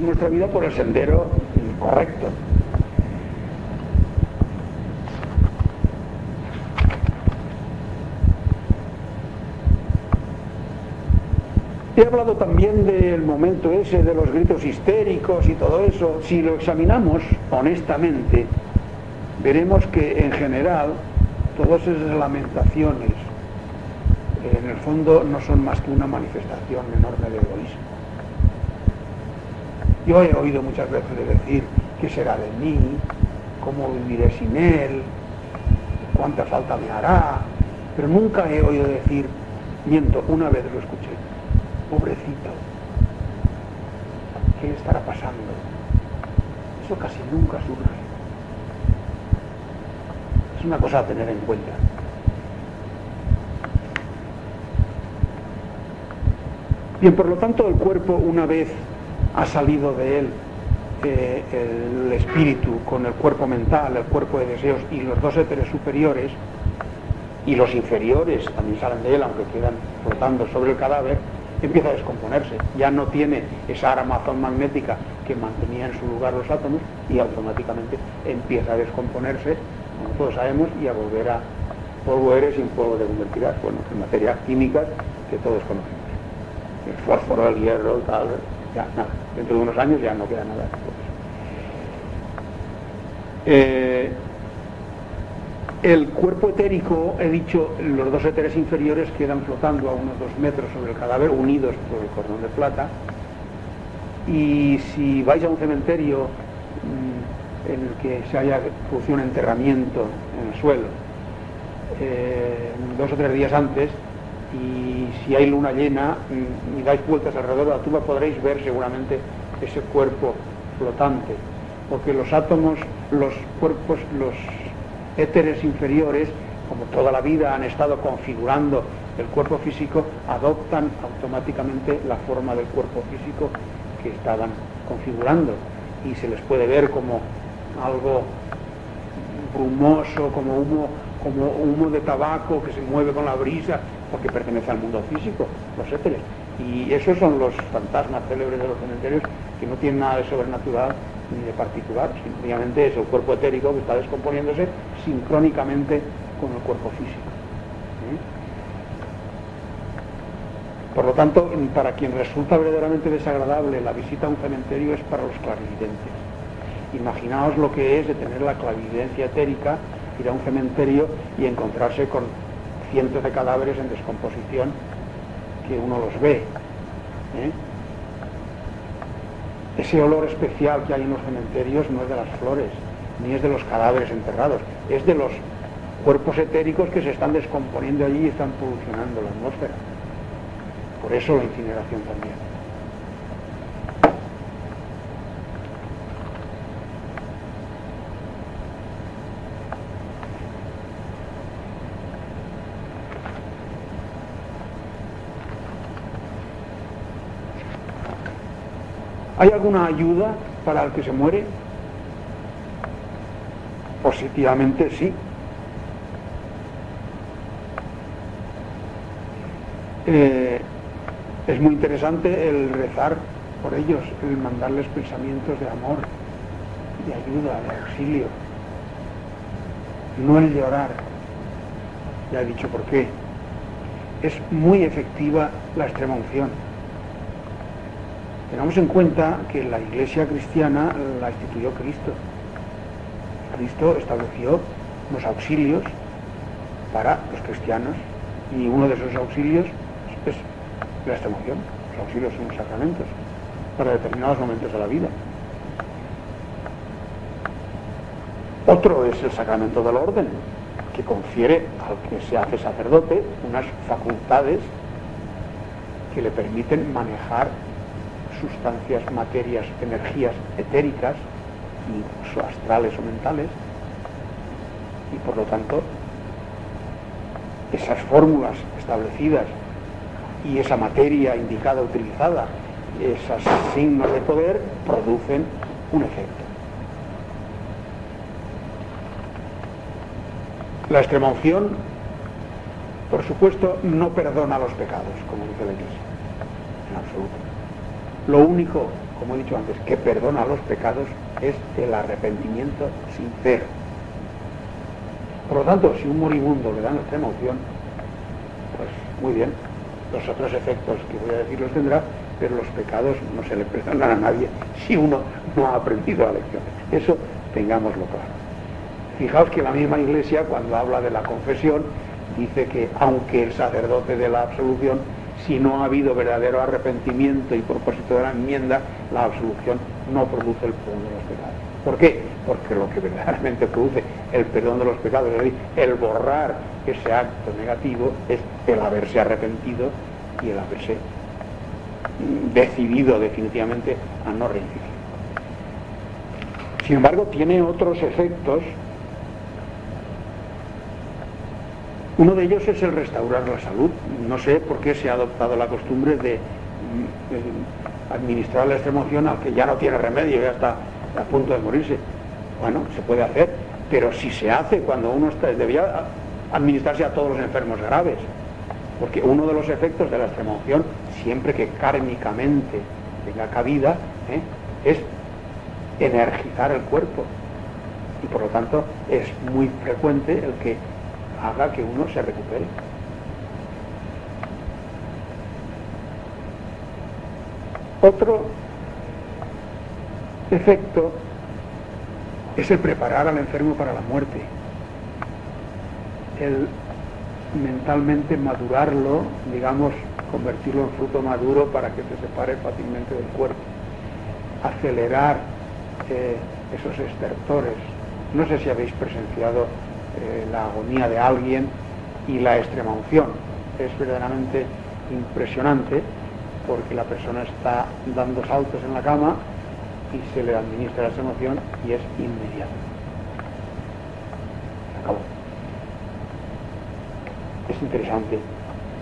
nuestra vida por el sendero correcto. He hablado también del momento ese de los gritos histéricos y todo eso. Si lo examinamos honestamente, veremos que en general todas esas lamentaciones en el fondo no son más que una manifestación enorme de egoísmo. Yo he oído muchas veces decir ¿qué será de mí? ¿Cómo viviré sin él? ¿Cuánta falta me hará? Pero nunca he oído decir, miento, una vez lo escuché, pobrecito, ¿qué le estará pasando? Eso casi nunca surge. Es una cosa a tener en cuenta. Bien, por lo tanto, el cuerpo, una vez ha salido de él el espíritu con el cuerpo mental, el cuerpo de deseos y los dos éteres superiores, y los inferiores también salen de él, aunque quedan flotando sobre el cadáver, empieza a descomponerse. Ya no tiene esa armazón magnética que mantenía en su lugar los átomos y automáticamente empieza a descomponerse, como todos sabemos, y a volver a polvo eres y en polvo te convertirás. Bueno, en materias químicas que todos conocemos. El fósforo, el hierro, tal, ya nada. Dentro de unos años ya no queda nada de todo. El cuerpo etérico, he dicho, los dos éteres inferiores quedan flotando a unos 2 metros sobre el cadáver, unidos por el cordón de plata. Y si vais a un cementerio en el que se haya producido un enterramiento en el suelo 2 o 3 días antes, y si hay luna llena y dais vueltas alrededor de la tumba, podréis ver seguramente ese cuerpo flotante, porque los átomos, los cuerpos, los éteres inferiores, como toda la vida han estado configurando el cuerpo físico, adoptan automáticamente la forma del cuerpo físico que estaban configurando, y se les puede ver como algo brumoso, como humo de tabaco que se mueve con la brisa, porque pertenece al mundo físico, los éteres. Y esos son los fantasmas célebres de los cementerios, que no tienen nada de sobrenatural ni de particular, simplemente es el cuerpo etérico que está descomponiéndose sincrónicamente con el cuerpo físico. Por lo tanto, para quien resulta verdaderamente desagradable la visita a un cementerio es para los clarividentes. Imaginaos lo que es de tener la clarividencia etérica, ir a un cementerio y encontrarse con cientos de cadáveres en descomposición, que uno los ve. Ese olor especial que hay en los cementerios no es de las flores, ni es de los cadáveres enterrados, es de los cuerpos etéricos que se están descomponiendo allí y están polucionando la atmósfera. Por eso la incineración también. ¿Hay alguna ayuda para el que se muere? Positivamente sí. Es muy interesante el rezar por ellos, el mandarles pensamientos de amor, de ayuda, de auxilio. No el llorar. Ya he dicho por qué. Es muy efectiva la extremaunción. Tengamos en cuenta que la Iglesia cristiana la instituyó Cristo. Cristo estableció unos auxilios para los cristianos, y uno de esos auxilios es la extremaunción. Los auxilios son sacramentos para determinados momentos de la vida. Otro es el sacramento del orden, que confiere al que se hace sacerdote unas facultades que le permiten manejar sustancias, materias, energías etéricas, incluso astrales o mentales, y por lo tanto esas fórmulas establecidas y esa materia indicada, utilizada, esos signos de poder producen un efecto. La extremaunción, por supuesto, no perdona los pecados, como dice la Iglesia, en absoluto. Lo único como he dicho antes, que perdona los pecados, es el arrepentimiento sincero. Por lo tanto, si un moribundo le dan la extrema unción, pues muy bien, los otros efectos que voy a decir los tendrá, pero los pecados no se le perdonan a nadie si uno no ha aprendido la lección. Eso tengámoslo claro. Fijaos que la misma Iglesia, cuando habla de la confesión, dice que aunque el sacerdote de la absolución, si no ha habido verdadero arrepentimiento y propósito de la enmienda, la absolución no produce el perdón de los pecados. ¿Por qué? Porque lo que verdaderamente produce el perdón de los pecados, es decir, el borrar ese acto negativo, es el haberse arrepentido y el haberse decidido definitivamente a no reincidir. Sin embargo, tiene otros efectos. Uno de ellos es el restaurar la salud. No sé por qué se ha adoptado la costumbre de administrar la extrema unción al que ya no tiene remedio, ya está a punto de morirse. Bueno, se puede hacer, pero si se hace cuando uno está, debía administrarse a todos los enfermos graves, porque uno de los efectos de la extrema unción, siempre que kármicamente tenga cabida, es energizar el cuerpo, y por lo tanto es muy frecuente el que haga que uno se recupere. Otro efecto es el preparar al enfermo para la muerte, el mentalmente madurarlo, digamos, convertirlo en fruto maduro para que se separe fácilmente del cuerpo, acelerar esos estertores. No sé si habéis presenciado la agonía de alguien y la extrema unción. Es verdaderamente impresionante, porque la persona está dando saltos en la cama y se le administra la extrema unción y es inmediato. Se acabó. Es interesante.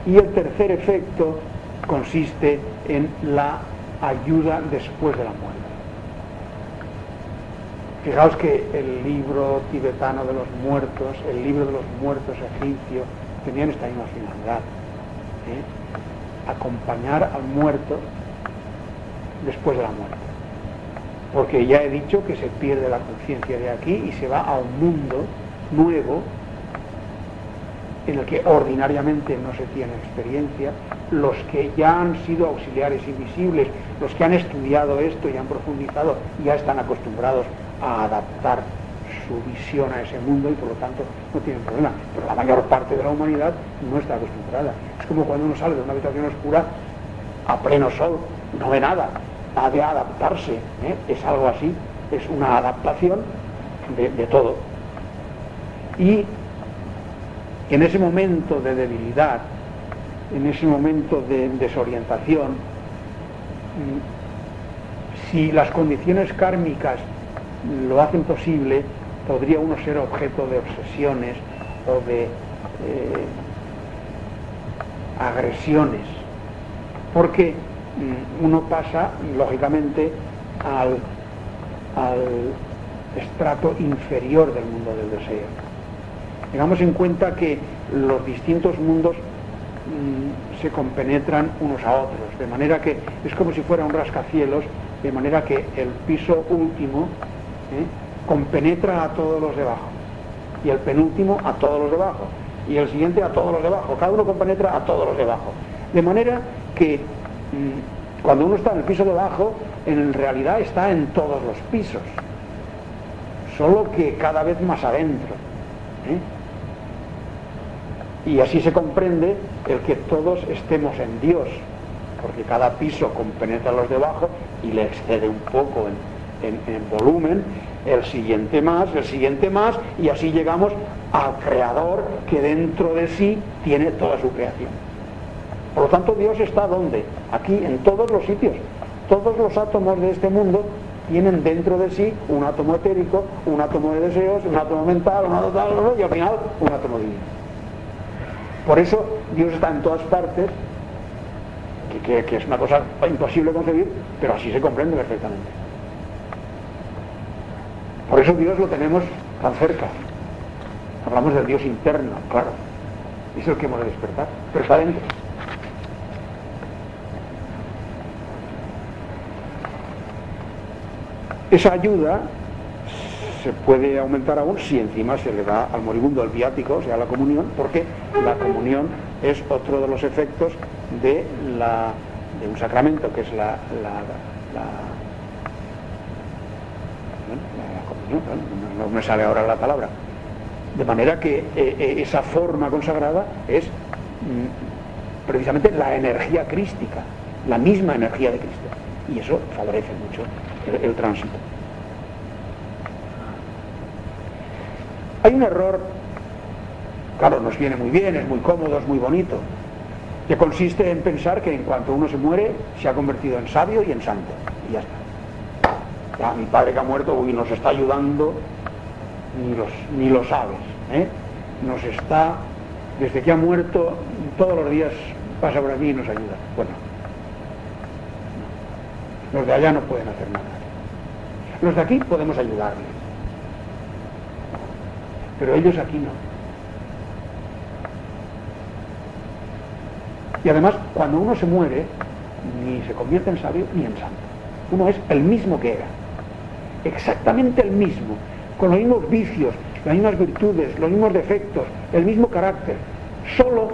Y el tercer efecto consiste en la ayuda después de la muerte. Fijaos que el libro tibetano de los muertos, el libro de los muertos egipcio, tenían esta misma finalidad, acompañar al muerto después de la muerte. Porque ya he dicho que se pierde la conciencia de aquí y se va a un mundo nuevo en el que ordinariamente no se tiene experiencia. Los que ya han sido auxiliares invisibles, los que han estudiado esto y han profundizado, ya están acostumbrados a adaptar su visión a ese mundo y por lo tanto no tienen problema. Pero la mayor parte de la humanidad no está acostumbrada. Es como cuando uno sale de una habitación oscura a pleno sol, no ve nada, ha de adaptarse, es algo así, es una adaptación de todo. Y en ese momento de debilidad, en ese momento de desorientación, si las condiciones kármicas lo hacen posible, podría uno ser objeto de obsesiones o de agresiones, porque uno pasa lógicamente al estrato inferior del mundo del deseo. Tengamos en cuenta que los distintos mundos se compenetran unos a otros, de manera que es como si fuera un rascacielos, de manera que el piso último compenetra a todos los de abajo, y el penúltimo a todos los de abajo, y el siguiente a todos los de abajo. Cada uno compenetra a todos los de abajo, de manera que cuando uno está en el piso de abajo, en realidad está en todos los pisos, solo que cada vez más adentro, y así se comprende el que todos estemos en Dios, porque cada piso compenetra a los de abajo y le excede un poco en volumen, el siguiente más, y así llegamos al Creador, que dentro de sí tiene toda su creación. Por lo tanto, Dios está ¿dónde? Aquí, en todos los sitios. Todos los átomos de este mundo tienen dentro de sí un átomo etérico, un átomo de deseos, un átomo mental, un átomo, y al final un átomo divino. Por eso Dios está en todas partes, que es una cosa imposible de concebir, pero así se comprende perfectamente. Por eso Dios lo tenemos tan cerca. Hablamos del Dios interno, claro. Es el que hemos de despertar, pero está dentro. Esa ayuda se puede aumentar aún si encima se le da al moribundo el viático, o sea, la comunión, porque la comunión es otro de los efectos de un sacramento, que es la comunión, no me sale ahora la palabra. De manera que esa forma consagrada es precisamente la energía crística, la misma energía de Cristo, y eso favorece mucho el tránsito. Hay un error, claro, nos viene muy bien, es muy cómodo, es muy bonito, que consiste en pensar que en cuanto uno se muere se ha convertido en sabio y en santo, y ya está. Ya, mi padre que ha muerto, uy, nos está ayudando, ni lo sabes, ¿eh? Nos está, desde que ha muerto, todos los días pasa por aquí y nos ayuda. Bueno, no. Los de allá no pueden hacer nada. Los de aquí podemos ayudarles, pero ellos aquí no. Y además, cuando uno se muere, ni se convierte en sabio ni en santo. Uno es el mismo que era, exactamente el mismo, con los mismos vicios, las mismas virtudes, los mismos defectos, el mismo carácter, solo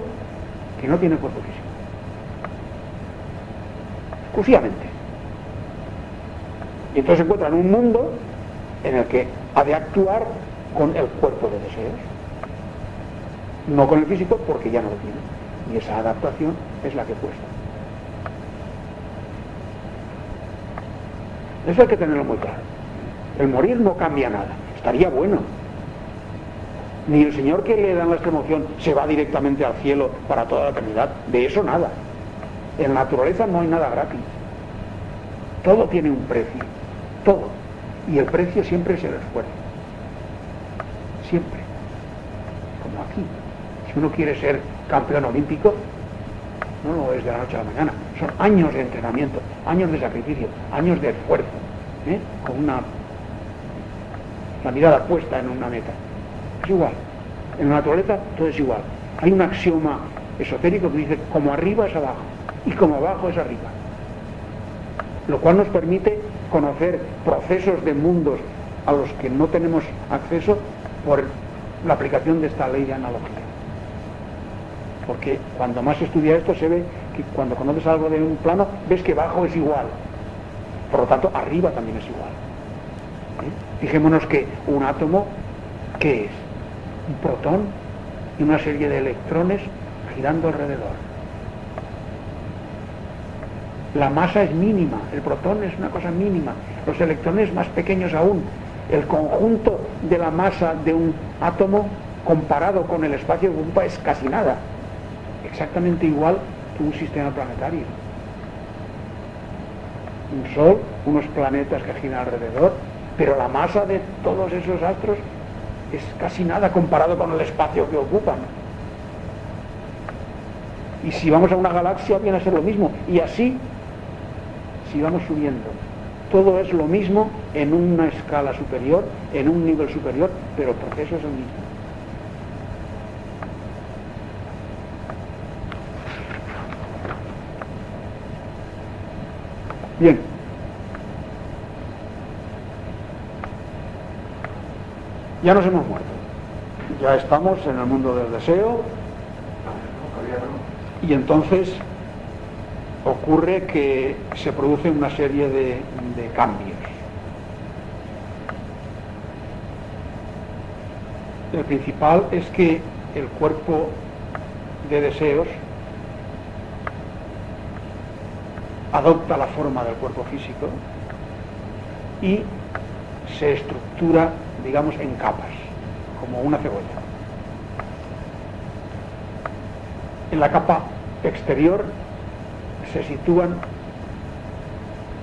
que no tiene cuerpo físico. Exclusivamente. Y entonces se encuentra en un mundo en el que ha de actuar con el cuerpo de deseos, no con el físico, porque ya no lo tiene, y esa adaptación es la que cuesta. Eso hay que tenerlo muy claro. El morir no cambia nada, estaría bueno. Ni el Señor que le dan la extremoción se va directamente al cielo para toda la eternidad, de eso nada. En la naturaleza no hay nada gratis, todo tiene un precio, todo, y el precio siempre es el esfuerzo. Siempre, como aquí. Si uno quiere ser campeón olímpico, no lo es de la noche a la mañana, son años de entrenamiento, años de sacrificio, años de esfuerzo, con la mirada puesta en una meta. Es igual, en la naturaleza todo es igual. Hay un axioma esotérico que dice como arriba es abajo y como abajo es arriba, lo cual nos permite conocer procesos de mundos a los que no tenemos acceso por la aplicación de esta ley de analogía. Porque cuando más se estudia esto se ve que cuando conoces algo de un plano ves que abajo es igual, por lo tanto arriba también es igual. Fijémonos que un átomo, ¿qué es? Un protón y una serie de electrones girando alrededor. La masa es mínima, el protón es una cosa mínima, los electrones más pequeños aún. El conjunto de la masa de un átomo comparado con el espacio que ocupa es casi nada, exactamente igual que un sistema planetario. Un sol, unos planetas que giran alrededor, pero la masa de todos esos astros es casi nada comparado con el espacio que ocupan. Y si vamos a una galaxia viene a ser lo mismo, y así, si vamos subiendo, todo es lo mismo en una escala superior, en un nivel superior, pero el proceso es el mismo. Bien. Ya nos hemos muerto. Ya estamos en el mundo del deseo. Y entonces ocurre que se produce una serie de cambios. El principal es que el cuerpo de deseos adopta la forma del cuerpo físico y se estructura, digamos, en capas, como una cebolla. En la capa exterior se sitúan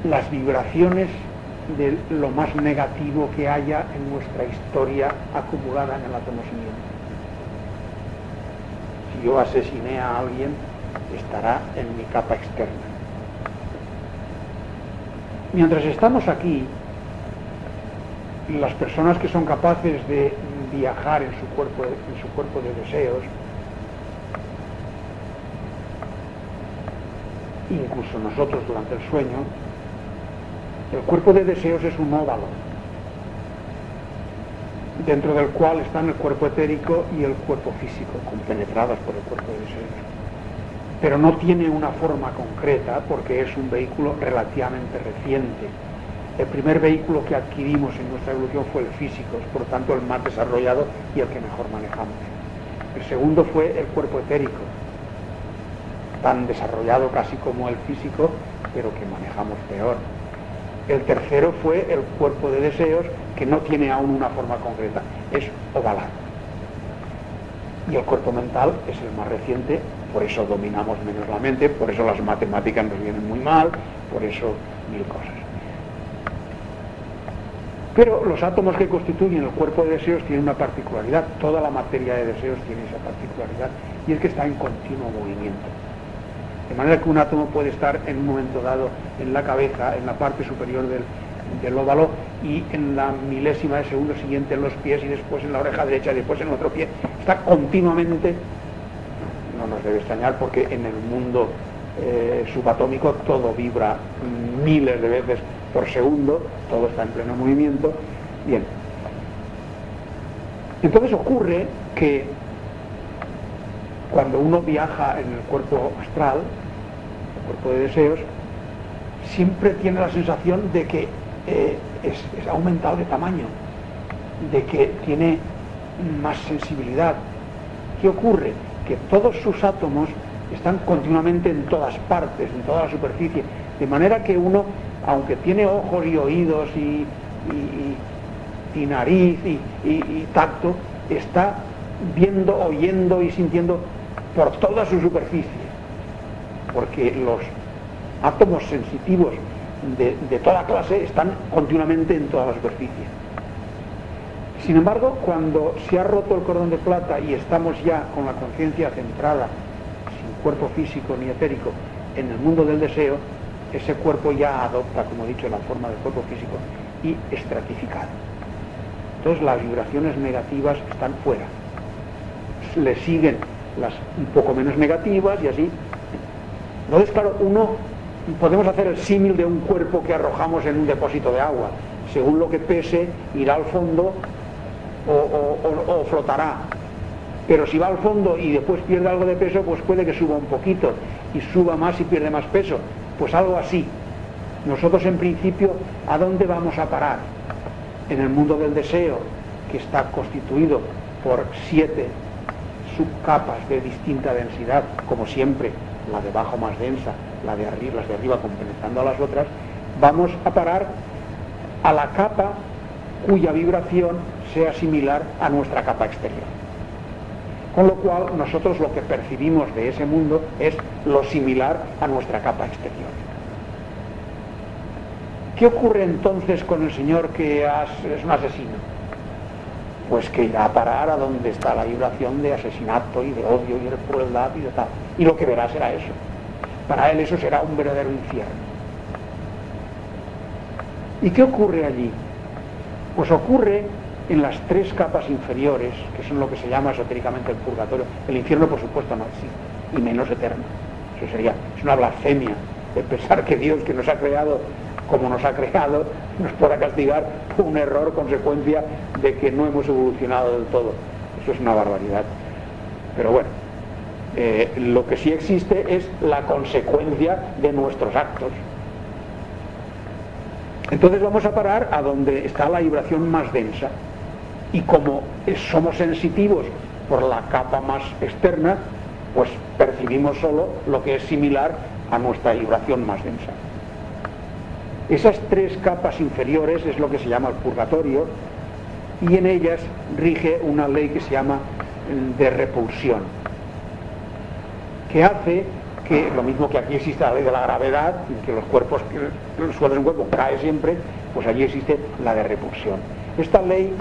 las vibraciones de lo más negativo que haya en nuestra historia acumulada en el átomo siguiente. Si yo asesiné a alguien, estará en mi capa externa. Mientras estamos aquí, las personas que son capaces de viajar en su cuerpo de deseos, incluso nosotros durante el sueño, El cuerpo de deseos es un óvalo, dentro del cual están el cuerpo etérico y el cuerpo físico, compenetrados por el cuerpo de deseos. Pero no tiene una forma concreta porque es un vehículo relativamente reciente. El primer vehículo que adquirimos en nuestra evolución fue el físico, es por lo tanto el más desarrollado y el que mejor manejamos. El segundo fue el cuerpo etérico, tan desarrollado casi como el físico, pero que manejamos peor. El tercero fue el cuerpo de deseos, que no tiene aún una forma concreta, es ovalado. Y el cuerpo mental es el más reciente, por eso dominamos menos la mente, por eso las matemáticas nos vienen muy mal, por eso mil cosas. Pero los átomos que constituyen el cuerpo de deseos tienen una particularidad, toda la materia de deseos tiene esa particularidad, y es que está en continuo movimiento. De manera que un átomo puede estar en un momento dado en la cabeza, en la parte superior del óvalo, y en la milésima de segundo siguiente en los pies, y después en la oreja derecha, y después en el otro pie. Está continuamente, no nos debe extrañar porque en el mundo subatómico todo vibra miles de veces por segundo, todo está en pleno movimiento. Bien. Entonces ocurre que cuando uno viaja en el cuerpo astral, el cuerpo de deseos, siempre tiene la sensación de que es aumentado de tamaño, de que tiene más sensibilidad. ¿Qué ocurre? Que todos sus átomos están continuamente en todas partes, en toda la superficie, de manera que uno, aunque tiene ojos y oídos y nariz y tacto, está viendo, oyendo y sintiendo por toda su superficie, porque los átomos sensitivos de toda clase están continuamente en toda la superficie. Sin embargo, cuando se ha roto el cordón de plata y estamos ya con la conciencia centrada, sin cuerpo físico ni etérico, en el mundo del deseo, ese cuerpo ya adopta, como he dicho, la forma del cuerpo físico y estratificado. Entonces las vibraciones negativas están fuera. Le siguen las un poco menos negativas y así. Entonces, claro, podemos hacer el símil de un cuerpo que arrojamos en un depósito de agua. Según lo que pese, irá al fondo o flotará. Pero si va al fondo y después pierde algo de peso, pues puede que suba un poquito y suba más y pierde más peso. Pues algo así. Nosotros en principio, ¿a dónde vamos a parar? En el mundo del deseo, que está constituido por 7 subcapas de distinta densidad, como siempre, la de abajo más densa, las de arriba compenetrando a las otras, vamos a parar a la capa cuya vibración sea similar a nuestra capa exterior. Con lo cual nosotros lo que percibimos de ese mundo es lo similar a nuestra capa exterior. ¿Qué ocurre entonces con el señor que es un asesino? Pues que irá a parar a donde está la vibración de asesinato y de odio y de crueldad y de tal. Y lo que verá será eso. Para él eso será un verdadero infierno. ¿Y qué ocurre allí? Pues ocurre en las 3 capas inferiores, que son lo que se llama esotéricamente el purgatorio. El infierno, por supuesto, no existe, y menos eterno. Eso es una blasfemia de pensar que Dios, que nos ha creado como nos ha creado, nos pueda castigar por un error consecuencia de que no hemos evolucionado del todo. Eso es una barbaridad. Pero bueno, lo que sí existe es la consecuencia de nuestros actos. Entonces vamos a parar a donde está la vibración más densa, y como somos sensitivos por la capa más externa, pues percibimos solo lo que es similar a nuestra vibración más densa. Esas 3 capas inferiores es lo que se llama el purgatorio, y en ellas rige una ley que se llama de repulsión, que hace que, lo mismo que aquí existe la ley de la gravedad, que los cuerpos, que los suelos de un cuerpo cae siempre, pues allí existe la de repulsión. Esta ley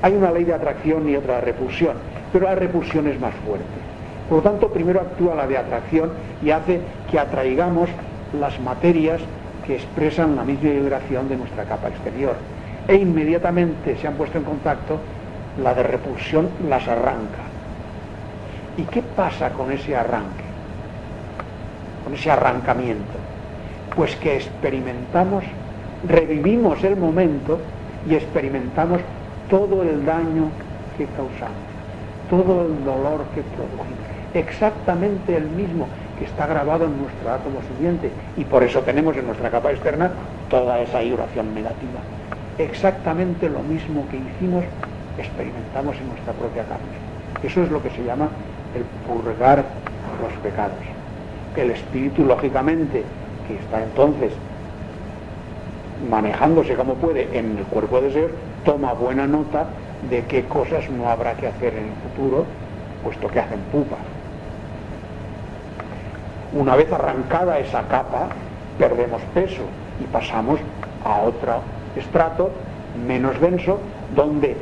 hay una ley de atracción y otra de repulsión, pero la repulsión es más fuerte. Por lo tanto, primero actúa la de atracción y hace que atraigamos las materias que expresan la misma vibración de nuestra capa exterior, e inmediatamente se han puesto en contacto, la de repulsión las arranca. ¿Y qué pasa con ese arranque? Con ese arrancamiento, pues que experimentamos revivimos el momento y experimentamos todo el daño que causamos, todo el dolor que produjimos, exactamente el mismo que está grabado en nuestro átomo siguiente, y por eso tenemos en nuestra capa externa toda esa vibración negativa. Exactamente lo mismo que hicimos, experimentamos en nuestra propia carne. Eso es lo que se llama el purgar los pecados. El espíritu, lógicamente, que está entonces manejándose como puede en el cuerpo de deseos, toma buena nota de qué cosas no habrá que hacer en el futuro, puesto que hacen pupa. Una vez arrancada esa capa, perdemos peso y pasamos a otro estrato menos denso, donde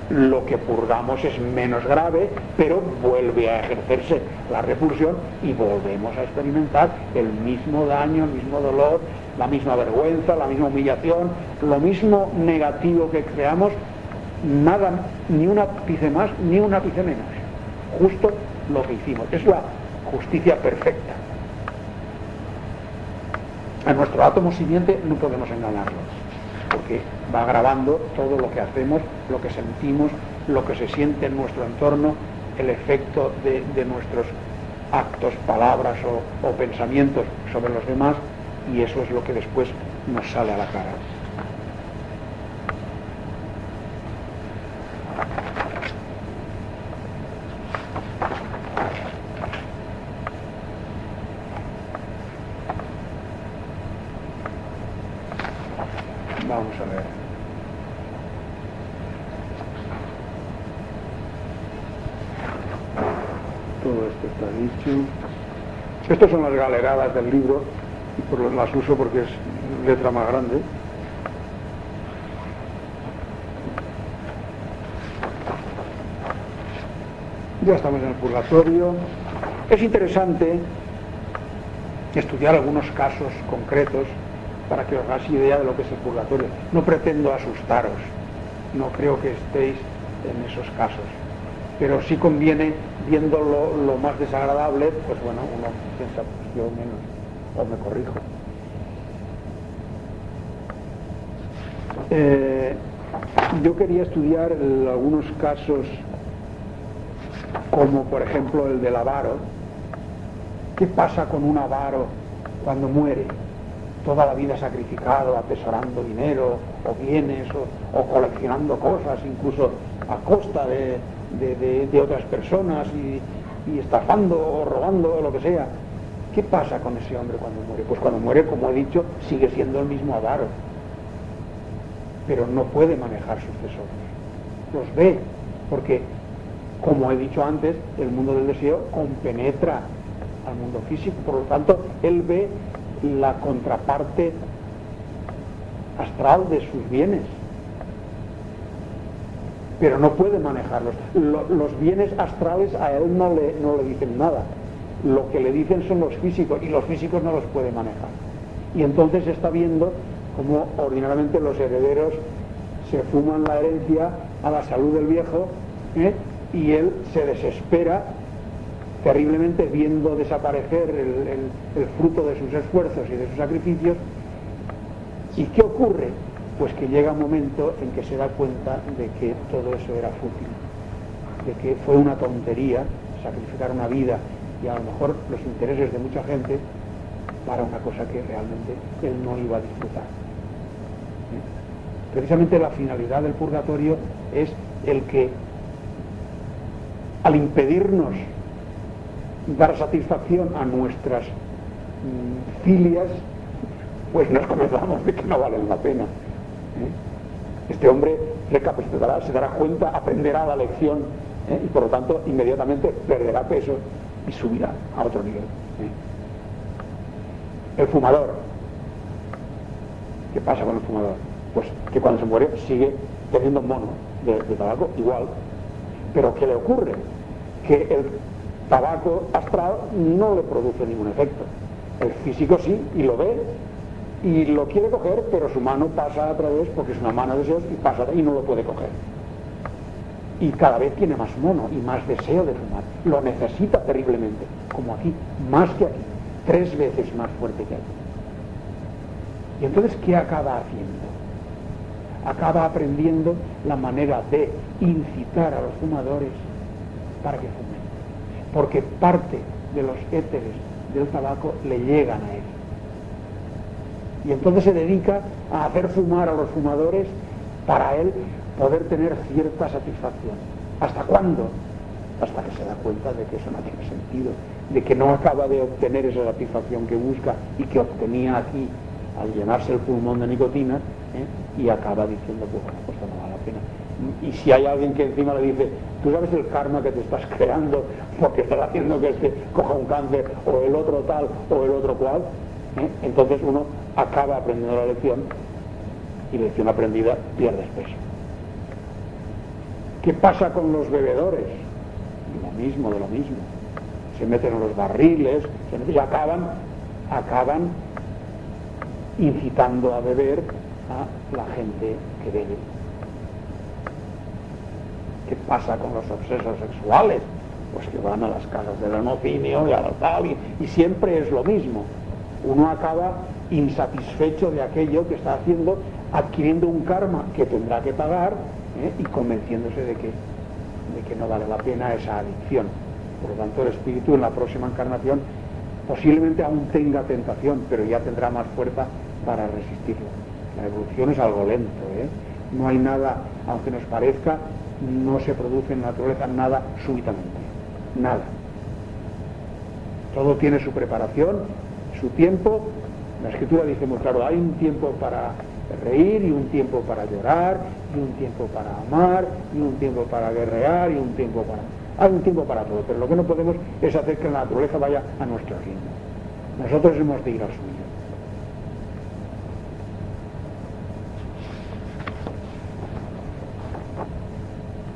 lo que purgamos es menos grave, pero vuelve a ejercerse la repulsión y volvemos a experimentar el mismo daño, el mismo dolor, la misma vergüenza, la misma humillación, lo mismo negativo que creamos, nada, ni un ápice más, ni un ápice menos. Justo lo que hicimos. Es la justicia perfecta. A nuestro átomo siguiente no podemos engañarlo, porque va grabando todo lo que hacemos, lo que sentimos, lo que se siente en nuestro entorno, el efecto de nuestros actos, palabras o pensamientos sobre los demás, y eso es lo que después nos sale a la cara. Vamos a ver. Todo esto está dicho. Estas son las galeradas del libro, y las uso porque es letra más grande. Ya estamos en el purgatorio. Es interesante estudiar algunos casos concretos para que os hagáis idea de lo que es el purgatorio. No pretendo asustaros, no creo que estéis en esos casos, pero sí conviene, viendo lo más desagradable, pues bueno, uno piensa, pues yo menos, o me corrijo. Yo quería estudiar algunos casos, como por ejemplo el del avaro. ¿Qué pasa con un avaro cuando muere? Toda la vida sacrificado, atesorando dinero, o bienes, o coleccionando cosas, incluso a costa de otras personas, y estafando o robando o lo que sea. ¿Qué pasa con ese hombre cuando muere? Pues cuando muere, como he dicho, sigue siendo el mismo avaro, pero no puede manejar sus tesoros. Los ve, porque, como he dicho antes, el mundo del deseo compenetra al mundo físico, por lo tanto, él ve la contraparte astral de sus bienes, pero no puede manejarlos. Los bienes astrales a él no le dicen nada, lo que le dicen son los físicos, y los físicos no los puede manejar. Y entonces está viendo cómo ordinariamente los herederos se fuman la herencia a la salud del viejo, y él se desespera terriblemente viendo desaparecer el fruto de sus esfuerzos y de sus sacrificios. ¿Y qué ocurre? Pues que llega un momento en que se da cuenta de que todo eso era fútil, de que fue una tontería sacrificar una vida y a lo mejor los intereses de mucha gente para una cosa que realmente él no iba a disfrutar. Precisamente la finalidad del purgatorio es el que, al impedirnos dar satisfacción a nuestras filias, pues nos convencemos de que no valen la pena. Este hombre recapacitará, se dará cuenta, aprenderá la lección, y por lo tanto inmediatamente perderá peso y subirá a otro nivel. El fumador, ¿qué pasa con el fumador? Pues que cuando se muere sigue teniendo un mono de tabaco igual, pero ¿qué le ocurre? Que el tabaco astral no le produce ningún efecto. El físico sí, y lo ve, y lo quiere coger, pero su mano pasa a través, porque es una mano de deseos, y pasa y no lo puede coger. Y cada vez tiene más mono y más deseo de fumar. Lo necesita terriblemente, como aquí, más que aquí, 3 veces más fuerte que aquí. Y entonces, ¿qué acaba haciendo? Acaba aprendiendo la manera de incitar a los fumadores para que fumen, porque parte de los éteres del tabaco le llegan a él. Y entonces se dedica a hacer fumar a los fumadores para él poder tener cierta satisfacción. ¿Hasta cuándo? Hasta que se da cuenta de que eso no tiene sentido, de que no acaba de obtener esa satisfacción que busca y que obtenía aquí al llenarse el pulmón de nicotina, y acaba diciendo, pues bueno, pues no vale la pena. Y si hay alguien que encima le dice, tú sabes el karma que te estás creando porque estás haciendo que este coja un cáncer, o el otro tal, o el otro cual, entonces uno acaba aprendiendo la lección, y lección aprendida pierdes peso. ¿Qué pasa con los bebedores? De lo mismo. Se meten en los barriles, y acaban incitando a beber a la gente que bebe. ¿Qué pasa con los obsesos sexuales? Pues que van a las casas del enocinio y a la tal, y siempre es lo mismo. Uno acaba insatisfecho de aquello que está haciendo, adquiriendo un karma que tendrá que pagar, y convenciéndose de que no vale la pena esa adicción. Por lo tanto, el espíritu en la próxima encarnación posiblemente aún tenga tentación, pero ya tendrá más fuerza para resistirlo. La evolución es algo lento, no hay nada, aunque nos parezca, no se produce en la naturaleza nada súbitamente, nada. Todo tiene su preparación, su tiempo. La Escritura dice muy claro, hay un tiempo para reír, y un tiempo para llorar, y un tiempo para amar, y un tiempo para guerrear, y un tiempo para... Hay un tiempo para todo, pero lo que no podemos es hacer que la naturaleza vaya a nuestro ritmo. Nosotros hemos de ir al suyo.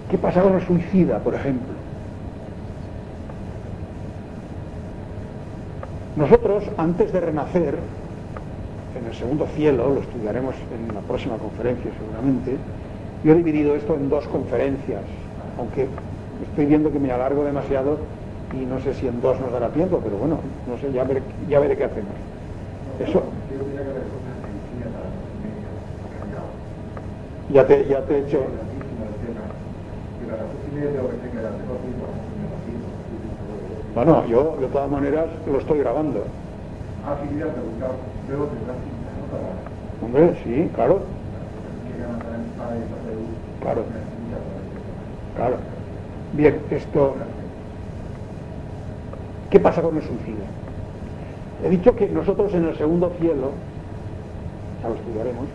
¿Qué pasa con el suicida, por ejemplo? Nosotros, antes de renacer, en el segundo cielo, lo estudiaremos en la próxima conferencia seguramente, yo he dividido esto en 2 conferencias, aunque estoy viendo que me alargo demasiado y no sé si en 2 nos dará tiempo, pero bueno, no sé, ya veré qué hacemos. Eso. Ya te he hecho... Bueno, yo de todas maneras lo estoy grabando. Hombre, sí, claro. Claro. Bien, esto... ¿Qué pasa con el suicidio? He dicho que nosotros en el segundo cielo, ya lo estudiaremos,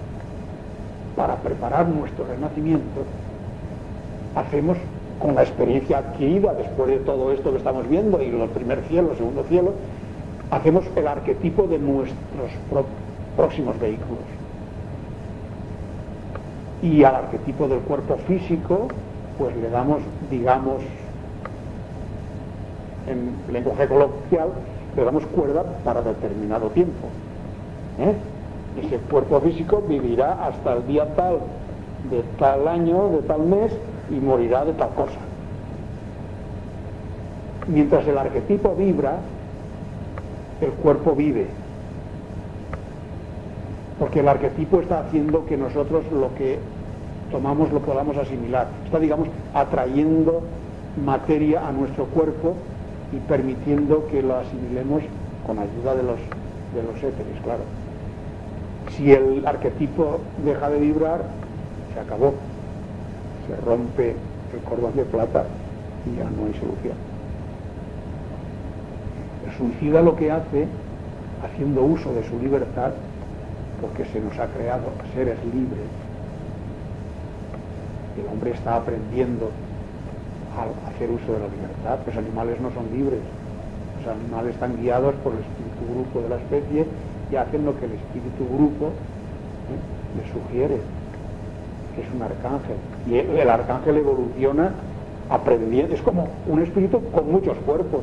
para preparar nuestro renacimiento, hacemos, con la experiencia adquirida después de todo esto que estamos viendo, y el primer cielo, el segundo cielo, hacemos el arquetipo de nuestros próximos vehículos. Y al arquetipo del cuerpo físico, pues le damos, digamos, en lenguaje coloquial, le damos cuerda para determinado tiempo. Ese cuerpo físico vivirá hasta el día tal, de tal año, de tal mes, y morirá de tal cosa. Mientras el arquetipo vibra, el cuerpo vive, porque el arquetipo está haciendo que nosotros lo que tomamos lo podamos asimilar, está, digamos, atrayendo materia a nuestro cuerpo y permitiendo que lo asimilemos con ayuda de los éteres, claro. Si el arquetipo deja de vibrar, se acabó, se rompe el cordón de plata y ya no hay solución. El suicida lo que hace, haciendo uso de su libertad, porque se nos ha creado seres libres, el hombre está aprendiendo a hacer uso de la libertad. Los animales no son libres, los animales están guiados por el espíritu grupo de la especie y hacen lo que el espíritu grupo les sugiere, que es un arcángel, y el arcángel evoluciona aprendiendo. Es como un espíritu con muchos cuerpos.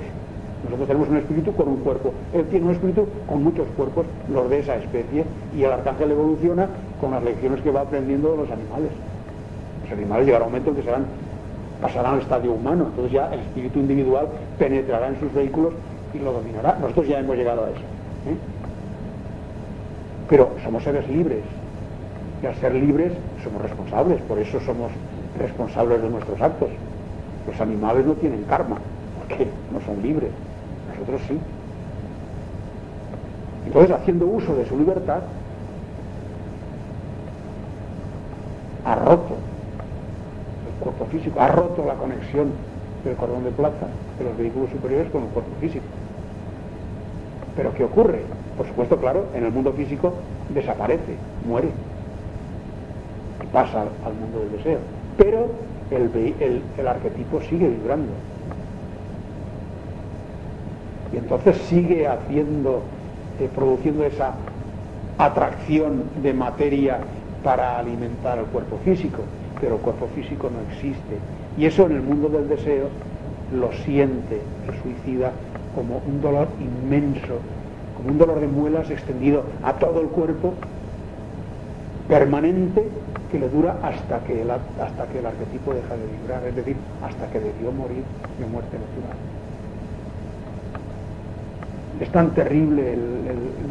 Nosotros tenemos un espíritu con un cuerpo, él tiene un espíritu con muchos cuerpos, los de esa especie, y el arcángel evoluciona con las lecciones que va aprendiendo de los animales. Los animales llegará un momento en que pasarán al estadio humano, entonces ya el espíritu individual penetrará en sus vehículos y lo dominará. Nosotros ya hemos llegado a eso. pero somos seres libres, y al ser libres somos responsables, por eso somos responsables de nuestros actos. Los animales no tienen karma, porque no son libres, nosotros sí. Entonces, haciendo uso de su libertad, ha roto el cuerpo físico, ha roto la conexión del cordón de plata de los vehículos superiores con el cuerpo físico. Pero ¿qué ocurre? Por supuesto, claro, en el mundo físico desaparece, muere y pasa al mundo del deseo, pero el arquetipo sigue vibrando y entonces sigue haciendo, produciendo esa atracción de materia para alimentar el cuerpo físico, pero el cuerpo físico no existe, y eso en el mundo del deseo lo siente el suicida como un dolor inmenso, como un dolor de muelas extendido a todo el cuerpo, permanente, que le dura hasta que el arquetipo deja de vibrar, es decir, hasta que debió morir de muerte natural. Es tan terrible el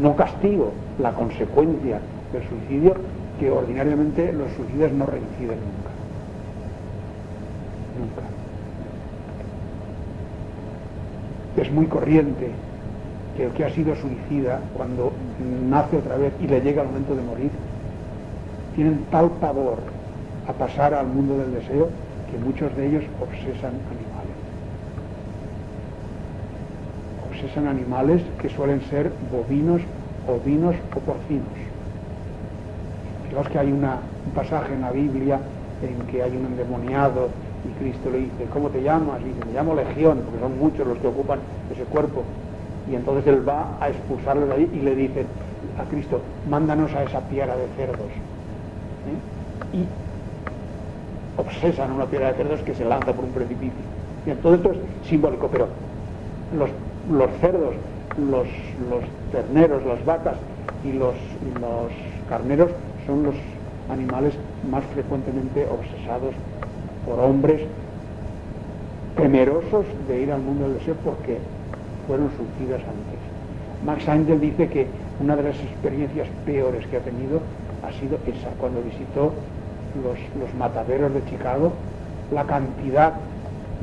no castigo, la consecuencia del suicidio, que ordinariamente los suicidas no reinciden nunca. Nunca. Es muy corriente que el que ha sido suicida, cuando nace otra vez y le llega el momento de morir, tienen tal pavor a pasar al mundo del deseo que muchos de ellos obsesan animales. Obsesan animales que suelen ser bovinos, ovinos o porcinos. Fijaos que hay un pasaje en la Biblia en que hay un endemoniado y Cristo le dice, ¿cómo te llamas? Y dice, me llamo Legión, porque son muchos los que ocupan ese cuerpo. Y entonces él va a expulsarlos de ahí y le dice a Cristo, mándanos a esa piara de cerdos. Y obsesan una piara de cerdos que se lanza por un precipicio. Y entonces esto es simbólico, pero los cerdos, los terneros, las vacas y los carneros son los animales más frecuentemente obsesados por hombres temerosos de ir al mundo del deseo porque fueron suicidas antes. Max Angel dice que una de las experiencias peores que ha tenido ha sido esa, cuando visitó los mataderos de Chicago, la cantidad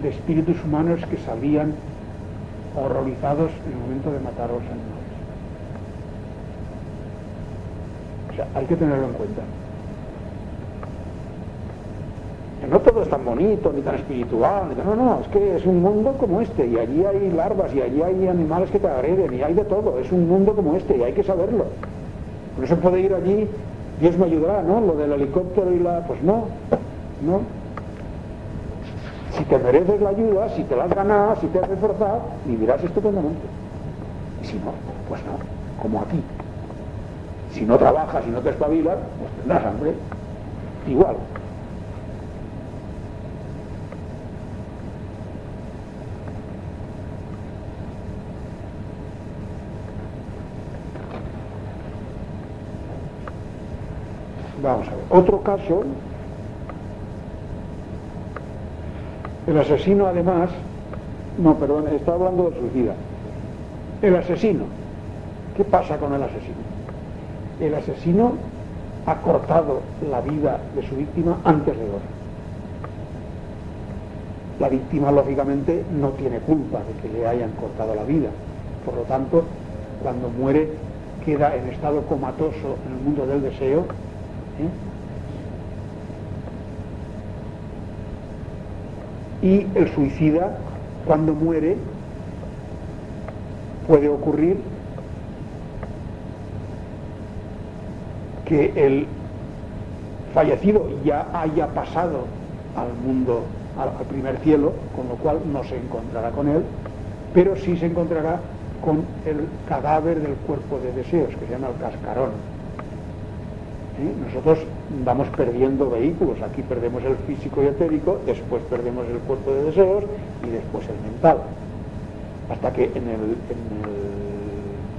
de espíritus humanos que salían horrorizados en el momento de matar a los animales. O sea, hay que tenerlo en cuenta. Que no todo es tan bonito, ni tan espiritual, no, es que es un mundo como este, y allí hay larvas, y allí hay animales que te agreden, y hay de todo, es un mundo como este, y hay que saberlo. No se puede ir allí, Dios me ayudará, ¿no? Lo del helicóptero y pues no. Si te mereces la ayuda, si te la has ganado, si te has esforzado, vivirás estupendamente. Y si no, pues no, como aquí. Si no trabajas y no te espabilas, pues tendrás hambre. Igual. Vamos a ver. Otro caso, el asesino además, está hablando del suicida. El asesino, ¿qué pasa con el asesino? El asesino ha cortado la vida de su víctima antes de hora. La víctima, lógicamente, no tiene culpa de que le hayan cortado la vida. Por lo tanto, cuando muere, queda en estado comatoso en el mundo del deseo. Y el suicida, cuando muere, puede ocurrir que el fallecido ya haya pasado al mundo, al primer cielo, con lo cual no se encontrará con él, pero sí se encontrará con el cadáver del cuerpo de deseos, que se llama el cascarón. Nosotros vamos perdiendo vehículos, aquí perdemos el físico y etérico, después perdemos el cuerpo de deseos y después el mental, hasta que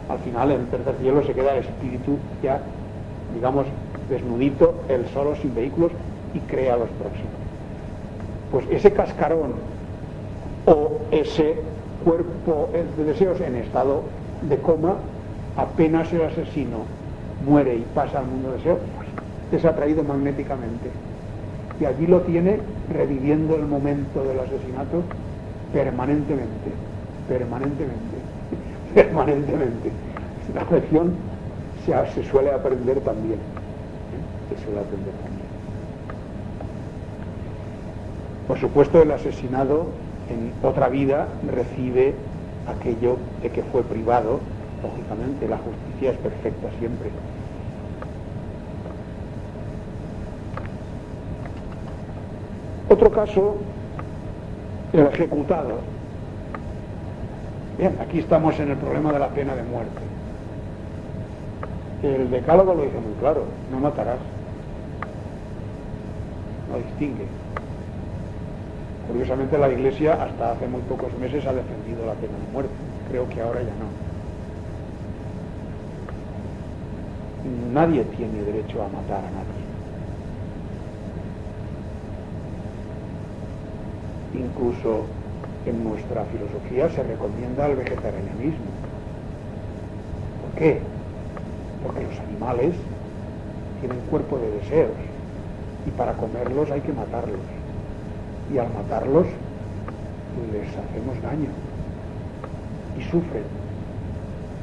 al final en el tercer cielo se queda el espíritu ya, digamos, desnudito, él solo, sin vehículos, y crea los próximos. Pues ese cascarón o ese cuerpo de deseos en estado de coma, apenas el asesino muere y pasa al mundo del deseo, pues, es atraído magnéticamente. Y allí lo tiene reviviendo el momento del asesinato permanentemente. La lección se suele aprender también. Por supuesto, el asesinado en otra vida recibe aquello de que fue privado. Lógicamente, la justicia es perfecta siempre. Otro caso, el ejecutado. Bien, aquí estamos en el problema de la pena de muerte. El decálogo lo dice muy claro: no matarás. No distingue. Curiosamente, la Iglesia hasta hace muy pocos meses ha defendido la pena de muerte. Creo que ahora ya no. Nadie tiene derecho a matar a nadie. Incluso en nuestra filosofía se recomienda el vegetarianismo. ¿Por qué? Porque los animales tienen cuerpo de deseos y para comerlos hay que matarlos. Y al matarlos les hacemos daño y sufren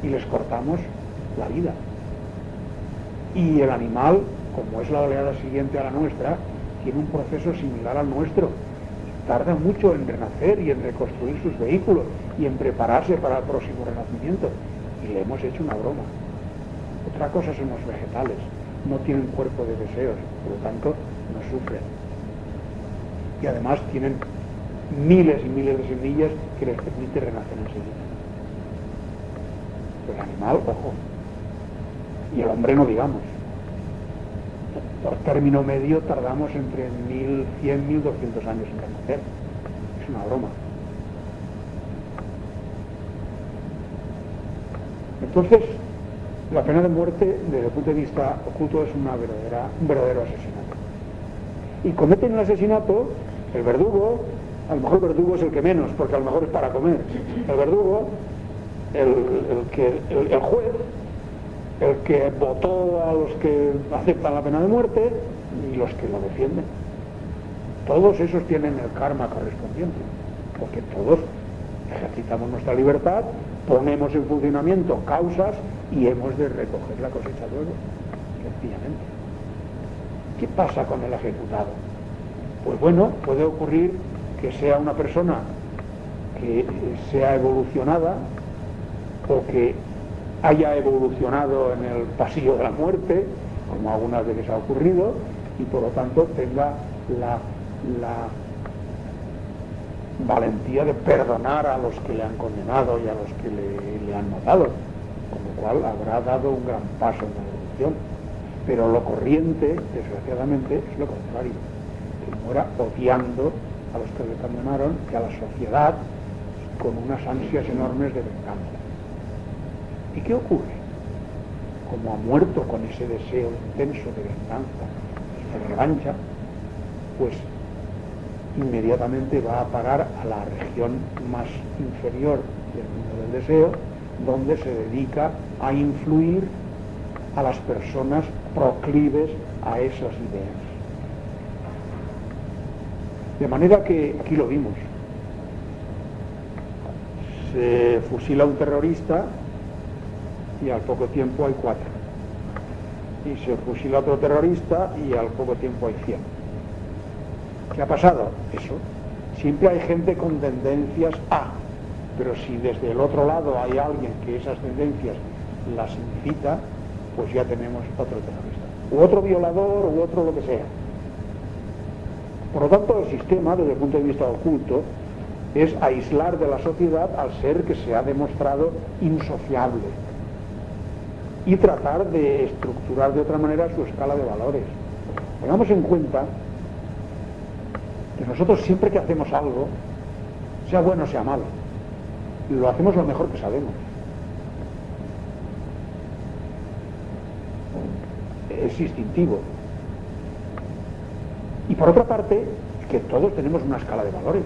y les cortamos la vida. Y el animal, como es la oleada siguiente a la nuestra, tiene un proceso similar al nuestro. Tarda mucho en renacer y en reconstruir sus vehículos y en prepararse para el próximo renacimiento. Y le hemos hecho una broma. Otra cosa son los vegetales. No tienen cuerpo de deseos, por lo tanto no sufren. Y además tienen miles y miles de semillas que les permite renacer enseguida. El animal, ojo. Y el hombre no digamos. Por término medio tardamos entre 1100 y 1200 años en renacer. Es una broma. Entonces, la pena de muerte, desde el punto de vista oculto, es un verdadero asesinato. Y cometen el asesinato el verdugo. A lo mejor el verdugo es el que menos, porque a lo mejor es para comer. El verdugo, el juez, el que votó a los que aceptan la pena de muerte y los que lo defienden. Todos esos tienen el karma correspondiente, porque todos ejercitamos nuestra libertad, ponemos en funcionamiento causas y hemos de recoger la cosecha luego, sencillamente. ¿Qué pasa con el ejecutado? Pues bueno, puede ocurrir que sea una persona que sea evolucionada o que haya evolucionado en el pasillo de la muerte, como algunas veces ha ocurrido, y por lo tanto tenga la valentía de perdonar a los que le han condenado y a los que le han matado, con lo cual habrá dado un gran paso en la evolución. Pero lo corriente, desgraciadamente, es lo contrario, que muera odiando a los que le condenaron y a la sociedad con unas ansias enormes de venganza. ¿Y qué ocurre? Como ha muerto con ese deseo intenso de venganza y de revancha, pues inmediatamente va a parar a la región más inferior del mundo del deseo, donde se dedica a influir a las personas proclives a esas ideas. De manera que, aquí lo vimos, se fusila a un terrorista y al poco tiempo hay 4. Y se fusila a otro terrorista y al poco tiempo hay 100. ¿Qué ha pasado? Eso. Siempre hay gente con tendencias A, pero si desde el otro lado hay alguien que esas tendencias las incita, pues ya tenemos otro terrorista. U otro violador, u otro lo que sea. Por lo tanto, el sistema, desde el punto de vista oculto, es aislar de la sociedad al ser que se ha demostrado insociable y tratar de estructurar de otra manera su escala de valores. Tengamos en cuenta que nosotros siempre que hacemos algo, sea bueno o sea malo, lo hacemos lo mejor que sabemos. Es instintivo. Y por otra parte, que todos tenemos una escala de valores.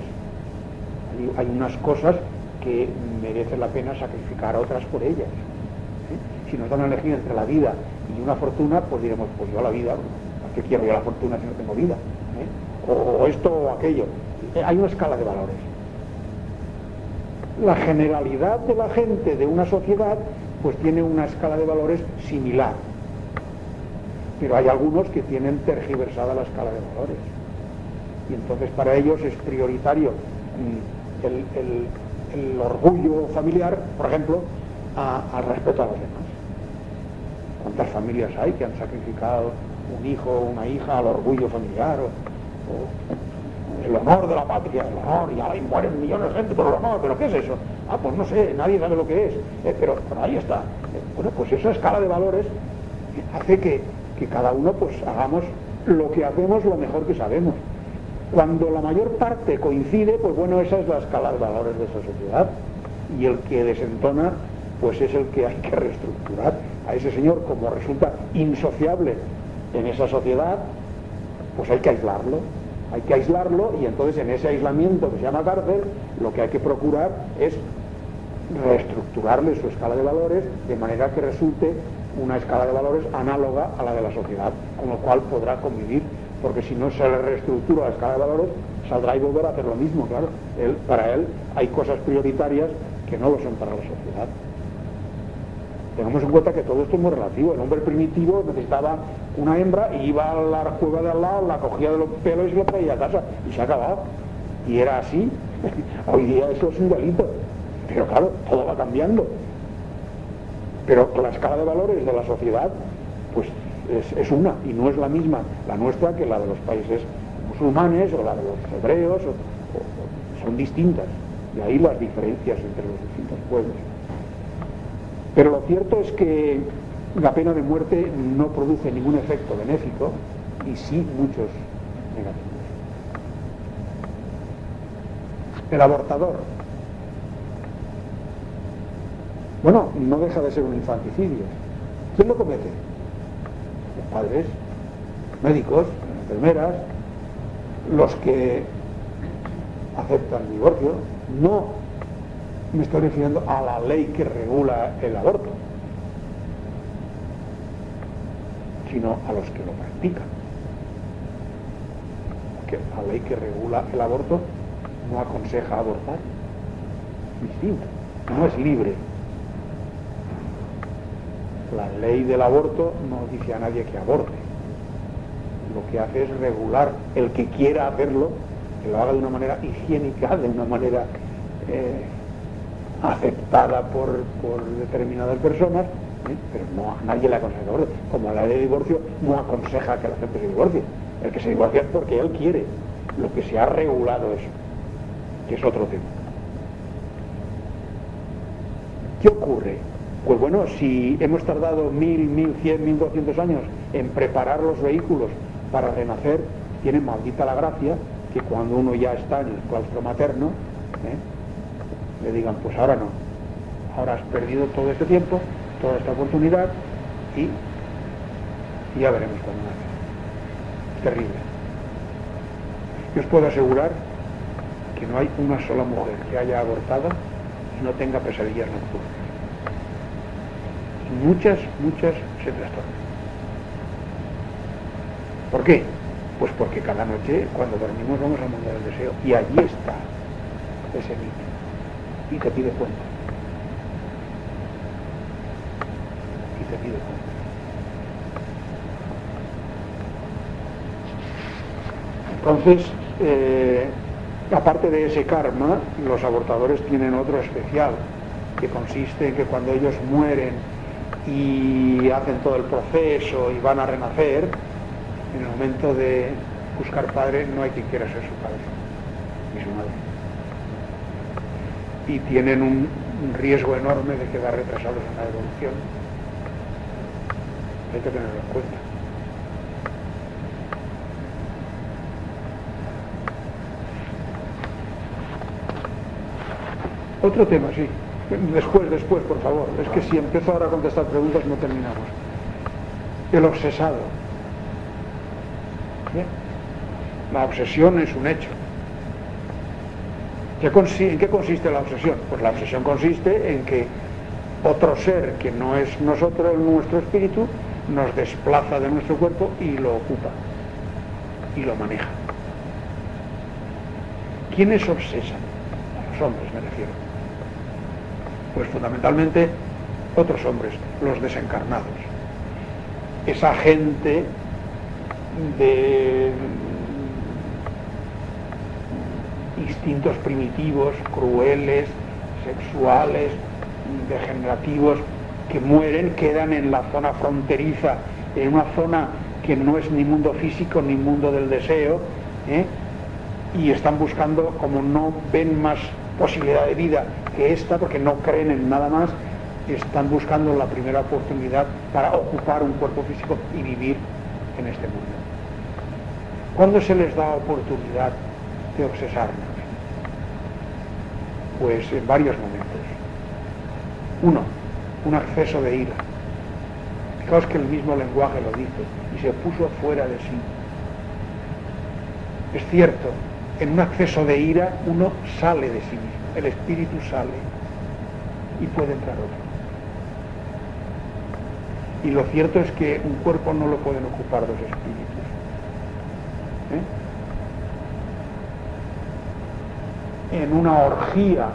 Hay unas cosas que merecen la pena sacrificar a otras por ellas. Si nos dan a elegir entre la vida y una fortuna, pues diremos, pues yo la vida, ¿para qué quiero yo la fortuna si no tengo vida? O esto o aquello. Hay una escala de valores. La generalidad de la gente de una sociedad pues tiene una escala de valores similar, pero hay algunos que tienen tergiversada la escala de valores, y entonces para ellos es prioritario el orgullo familiar, por ejemplo, al respeto a los demás. ¿Cuántas familias hay que han sacrificado un hijo o una hija al orgullo familiar o el honor de la patria, el honor, y ahí mueren millones de gente por el honor? ¿Pero qué es eso? Pues no sé, nadie sabe lo que es, pero ahí está. Bueno, pues esa escala de valores hace que cada uno pues hagamos lo que hacemos lo mejor que sabemos. Cuando la mayor parte coincide, pues bueno, esa es la escala de valores de esa sociedad, y el que desentona pues es el que hay que reestructurar. A ese señor, como resulta insociable en esa sociedad, pues hay que aislarlo, y entonces en ese aislamiento que se llama cárcel, lo que hay que procurar es reestructurarle su escala de valores de manera que resulte una escala de valores análoga a la de la sociedad, con lo cual podrá convivir, porque si no se le reestructura la escala de valores, saldrá y volverá a hacer lo mismo, claro. Para él hay cosas prioritarias que no lo son para la sociedad. Tengamos en cuenta que todo esto es muy relativo. El hombre primitivo necesitaba una hembra y iba a la cueva de al lado, la cogía de los pelos y se lo traía a casa, y se ha acabado. Y era así. Hoy día eso es un delito. Pero claro, todo va cambiando. Pero la escala de valores de la sociedad pues es una, y no es la misma la nuestra que la de los países musulmanes o la de los hebreos, son distintas, y ahí las diferencias entre los distintos pueblos. Pero lo cierto es que la pena de muerte no produce ningún efecto benéfico, y sí muchos negativos. El abortador, bueno, no deja de ser un infanticidio. ¿Quién lo comete? Los padres, médicos, enfermeras, los que aceptan el divorcio. No me estoy refiriendo a la ley que regula el aborto, sino a los que lo practican. Porque la ley que regula el aborto no aconseja abortar, es distinto, no es libre. La ley del aborto no dice a nadie que aborte. Lo que hace es regular el que quiera hacerlo, que lo haga de una manera higiénica, de una manera aceptada por determinadas personas, pero no, a nadie le aconseja el aborto. Como la ley de divorcio no aconseja que la gente se divorcie. El que se divorcia es porque él quiere. Lo que se ha regulado eso, que es otro tema. ¿Qué ocurre? Pues bueno, si hemos tardado 1000, 1100, 1200 años en preparar los vehículos para renacer, tiene maldita la gracia que cuando uno ya está en el claustro materno, le digan, pues ahora no, ahora has perdido todo este tiempo, toda esta oportunidad, y ya veremos cuando nace. Es terrible. Yo os puedo asegurar que no hay una sola mujer que haya abortado y no tenga pesadillas nocturnas. Muchas se trastornan. ¿Por qué? Pues porque cada noche cuando dormimos vamos al mundo del deseo, y allí está ese mito, y te pide cuenta, Entonces, aparte de ese karma, los abortadores tienen otro especial, que consiste en que cuando ellos mueren y hacen todo el proceso y van a renacer, en el momento de buscar padre no hay quien quiera ser su padre ni su madre, y tienen un riesgo enorme de quedar retrasados en la evolución. Hay que tenerlo en cuenta. Otro tema, sí. Después, por favor. Es que si empiezo ahora a contestar preguntas no terminamos. El obsesado. ¿Bien? La obsesión es un hecho. ¿En qué consiste la obsesión? Pues la obsesión consiste en que otro ser que no es nosotros, nuestro espíritu, nos desplaza de nuestro cuerpo y lo ocupa y lo maneja. ¿Quiénes obsesan? Los hombres, me refiero. Pues fundamentalmente otros hombres, los desencarnados. Esa gente de instintos primitivos, crueles, sexuales, degenerativos, que mueren, quedan en la zona fronteriza, en una zona que no es ni mundo físico ni mundo del deseo, y están buscando, como no ven más posibilidad de vida que esta, porque no creen en nada más, están buscando la primera oportunidad para ocupar un cuerpo físico y vivir en este mundo. ¿Cuándo se les da oportunidad de obsesarnos? Pues en varios momentos. Uno, un acceso de ira. Fijaos que el mismo lenguaje lo dice, y se puso fuera de sí. Es cierto, en un acceso de ira uno sale de sí mismo, el espíritu sale y puede entrar otro. Y lo cierto es que un cuerpo no lo pueden ocupar dos espíritus. En una orgía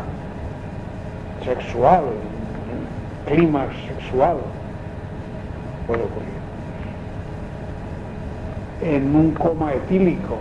sexual, clímax sexual, puede ocurrir. En un coma etílico,